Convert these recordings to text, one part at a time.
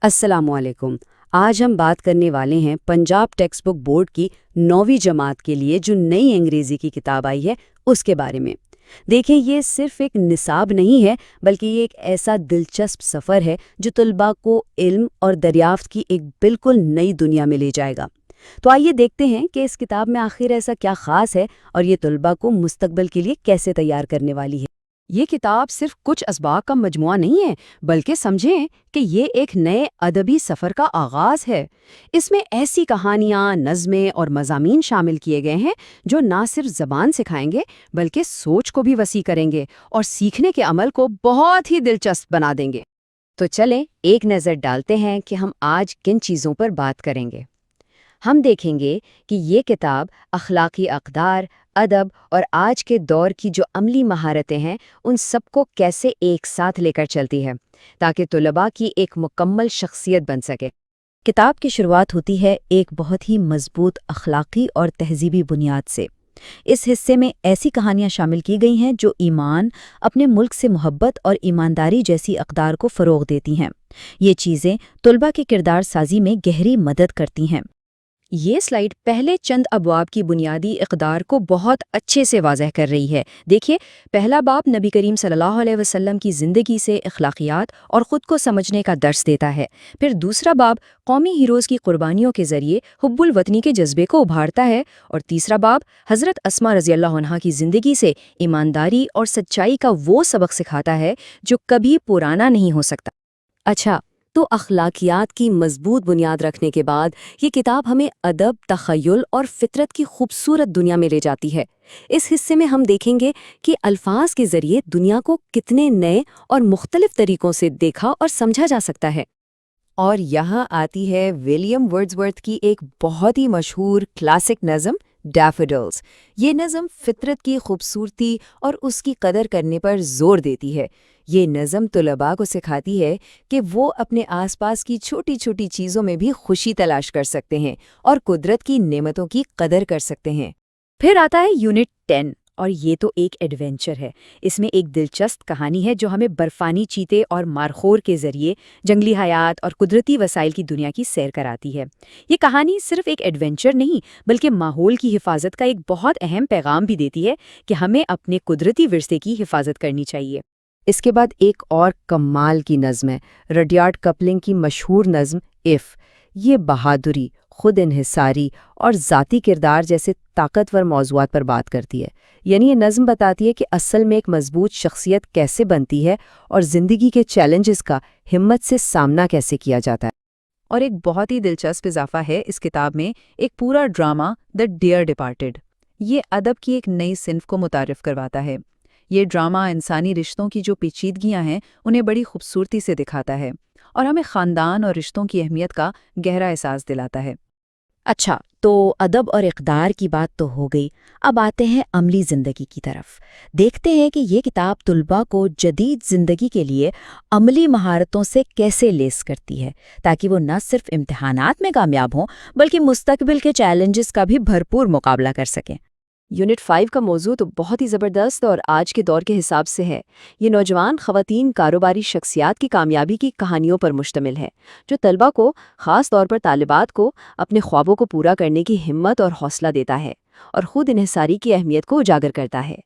अस्सलाम वालेकुम। आज हम बात करने वाले हैं पंजाब टेक्स्ट बुक बोर्ड की 9वीं जमात के लिए जो नई अंग्रेजी की किताब आई है उसके बारे में। देखें, ये सिर्फ एक निसाब नहीं है, बल्कि ये एक ऐसा दिलचस्प सफ़र है जो तलबा को इल्म और दरियाफ्त की एक बिल्कुल नई दुनिया में ले जाएगा। तो आइए देखते हैं कि इस किताब में आखिर ऐसा क्या ख़ास है और ये तलबा को मुस्तकबिल के लिए कैसे तैयार करने वाली है। ये किताब सिर्फ कुछ असबाक का मजमुआ नहीं है, बल्कि समझें कि ये एक नए अदबी सफ़र का आगाज़ है। इसमें ऐसी कहानियाँ, नज़में और मज़ामीन शामिल किए गए हैं जो ना सिर्फ ज़बान सिखाएंगे, बल्कि सोच को भी वसी करेंगे और सीखने के अमल को बहुत ही दिलचस्प बना देंगे। तो चलें एक नज़र डालते हैं कि हम आज किन चीज़ों पर बात करेंगे। हम देखेंगे कि ये किताब अखलाकी अक़दार, अदब और आज के दौर की जो अमली महारतें हैं, उन सबको कैसे एक साथ लेकर चलती है, ताकि तुलबा की एक मुकम्मल शख्सियत बन सके। किताब की शुरुआत होती है एक बहुत ही मजबूत अखलाकी और तहजीबी बुनियाद से। इस हिस्से में ऐसी कहानियां शामिल की गई हैं जो ईमान, अपने मुल्क से मोहब्बत और ईमानदारी जैसी अक़दार को फ़रोग़ देती हैं। ये चीज़ें तुलबा की किरदार साजी में गहरी मदद करती हैं। ये स्लाइड पहले चंद अबवाब की बुनियादी इक़दार को बहुत अच्छे से वाज़ह कर रही है। देखिए, पहला बाब नबी करीम सल्लल्लाहु अलैहि वसल्लम की ज़िंदगी से अखलाकियात और ख़ुद को समझने का दर्स देता है। फिर दूसरा बाब कौमी हीरोज़ की क़ुरबानियों के ज़रिए हुब्बुल वतनी के जज्बे को उभारता है। और तीसरा बाब हज़रत अस्मा रज़ियल्लाहु अन्हा की ज़िंदगी से ईमानदारी और सच्चाई का वो सबक सिखाता है जो कभी पुराना नहीं हो सकता। अच्छा, तो अखलाकियात की मजबूत बुनियाद रखने के बाद ये किताब हमें अदब, तख़य्युल और फितरत की खूबसूरत दुनिया में ले जाती है। इस हिस्से में हम देखेंगे कि अल्फाज के ज़रिए दुनिया को कितने नए और मुख्तलिफ तरीक़ों से देखा और समझा जा सकता है। और यहाँ आती है विलियम वर्ड्सवर्थ की एक बहुत ही मशहूर क्लासिक नज़म डैफोडिल्स। ये नज़म फितरत की खूबसूरती और उसकी कदर करने पर जोर देती है। ये नज़म तुलबा को सिखाती है कि वो अपने आसपास की छोटी छोटी चीज़ों में भी खुशी तलाश कर सकते हैं और कुदरत की नेमतों की कदर कर सकते हैं। फिर आता है यूनिट 10 और ये तो एक एडवेंचर है। इसमें एक दिलचस्प कहानी है जो हमें बर्फानी चीते और मारखोर के ज़रिए जंगली हयात और कुदरती वसाइल की दुनिया की सैर कराती है। ये कहानी सिर्फ एक एडवेंचर नहीं, बल्कि माहौल की हिफाजत का एक बहुत अहम पैगाम भी देती है कि हमें अपने कुदरती विरसे की हिफाजत करनी चाहिए। इसके बाद एक और कमाल की नज़म है, रडयार्ड कपलिंग की मशहूर नज़म इफ़। ये बहादुरी, खुद इन्हिसारी और ज़ाती किरदार जैसे ताकतवर मौज़ूआत पर बात करती है। यानी ये नज़म बताती है कि असल में एक मजबूत शख्सियत कैसे बनती है और ज़िंदगी के चैलेंजेस का हिम्मत से सामना कैसे किया जाता है। और एक बहुत ही दिलचस्प इजाफा है इस किताब में, एक पूरा ड्रामा द डियर डिपार्टेड। ये अदब की एक नई सिन्फ को मुतारिफ करवाता है। ये ड्रामा इंसानी रिश्तों की जो पेचीदगियां हैं उन्हें बड़ी खूबसूरती से दिखाता है और हमें ख़ानदान और रिश्तों की अहमियत का गहरा एहसास दिलाता है। अच्छा, तो अदब और इक़दार की बात तो हो गई। अब आते हैं अमली ज़िंदगी की तरफ। देखते हैं कि ये किताब तुलबा को जदीद ज़िंदगी के लिए अमली महारतों से कैसे लेस करती है, ताकि वो न सिर्फ इम्तिहानात में कामयाब हों, बल्कि मुस्तकबिल के चैलेंजेस का भी भरपूर मुकाबला कर सकें। यूनिट 5 का मौजू तो बहुत ही ज़बरदस्त और आज के दौर के हिसाब से है। ये नौजवान ख़वातीन कारोबारी शख्सियात की कामयाबी की कहानियों पर मुश्तमिल है, जो तलबा को, ख़ास तौर पर तालिबात को, अपने ख्वाबों को पूरा करने की हिम्मत और हौसला देता है और ख़ुद इन्हिसारी की अहमियत को उजागर करता है।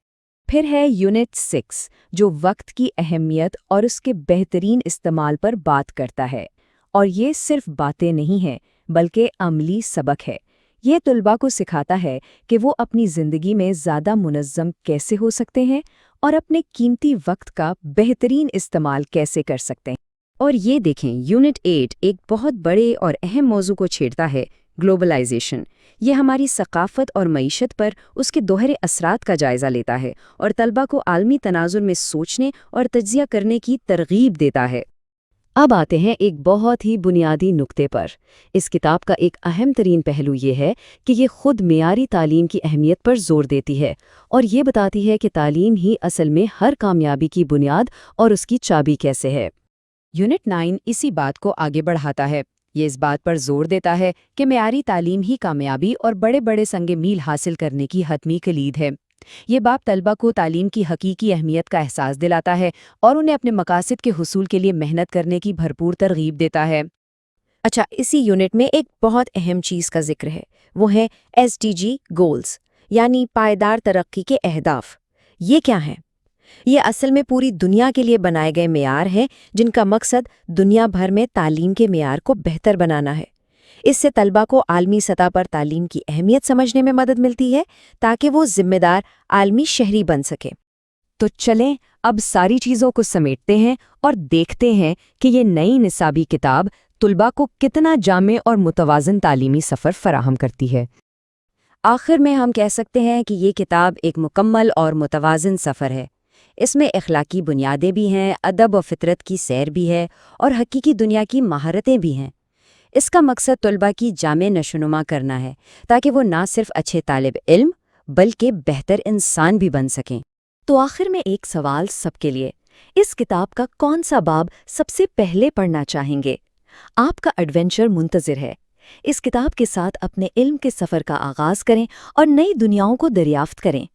फिर है यूनिट 6, जो वक्त की अहमियत और उसके बेहतरीन इस्तेमाल पर बात करता है। और ये सिर्फ बातें नहीं हैं, बल्कि अमली सबक है। ये तुलबा को सिखाता है कि वो अपनी ज़िंदगी में ज़्यादा मुनज़्ज़म कैसे हो सकते हैं और अपने कीमती वक्त का बेहतरीन इस्तेमाल कैसे कर सकते हैं। और ये देखें, यूनिट 8 एक बहुत बड़े और अहम मौजू को छेड़ता है, ग्लोबलाइजेशन। ये हमारी सकाफ़त और मईशत पर उसके दोहरे असरात का जायज़ा लेता है और तलबा को आलमी तनाज़ुर में सोचने और तज्ज़िया करने की तरगीब देता है। अब आते हैं एक बहुत ही बुनियादी नुक्ते पर। इस किताब का एक अहम तरीन पहलू ये है कि ये खुद मेयारी तालीम की अहमियत पर जोर देती है और ये बताती है कि तालीम ही असल में हर कामयाबी की बुनियाद और उसकी चाबी कैसे है। यूनिट 9 इसी बात को आगे बढ़ाता है। ये इस बात पर जोर देता है कि मेयारी तालीम ही कामयाबी और बड़े बड़े संगे मील हासिल करने की हतमी कलीद है। ये बाब तलबा को तालीम की हकीकी अहमियत का एहसास दिलाता है और उन्हें अपने मकासद के हुसूल के लिए मेहनत करने की भरपूर तरगीब देता है। اچھا، اسی یونٹ میں ایک بہت اہم چیز کا ذکر ہے، وہ ہے SDG گولز، یعنی پائیدار ترقی کے اہداف۔ یہ کیا ہیں؟ یہ اصل میں پوری دنیا کے لیے بنائے گئے معیار ہیں جن کا مقصد دنیا بھر میں تعلیم کے معیار کو بہتر بنانا ہے۔ اس سے طلبہ کو عالمی سطح پر تعلیم کی اہمیت سمجھنے میں مدد ملتی ہے تاکہ وہ ذمہ دار عالمی شہری بن سکے۔ تو چلیں اب ساری چیزوں کو سمیٹتے ہیں اور دیکھتے ہیں کہ یہ نئی نصابی کتاب طلباء کو کتنا جامع اور متوازن تعلیمی سفر فراہم کرتی ہے۔ آخر میں ہم کہہ سکتے ہیں کہ یہ کتاب ایک مکمل اور متوازن سفر ہے۔ اس میں اخلاقی بنیادیں بھی ہیں، ادب و فطرت کی سیر بھی ہے اور حقیقی دنیا کی مہارتیں بھی ہیں۔ اس کا مقصد طلباء کی جامع نشوونما کرنا ہے تاکہ وہ نہ صرف اچھے طالب علم بلکہ بہتر انسان بھی بن سکیں۔ تو آخر میں ایک سوال سب کے لیے، اس کتاب کا کون سا باب سب سے پہلے پڑھنا چاہیں گے؟ آپ کا ایڈونچر منتظر ہے۔ اس کتاب کے ساتھ اپنے علم کے سفر کا آغاز کریں اور نئی دنیاؤں کو دریافت کریں۔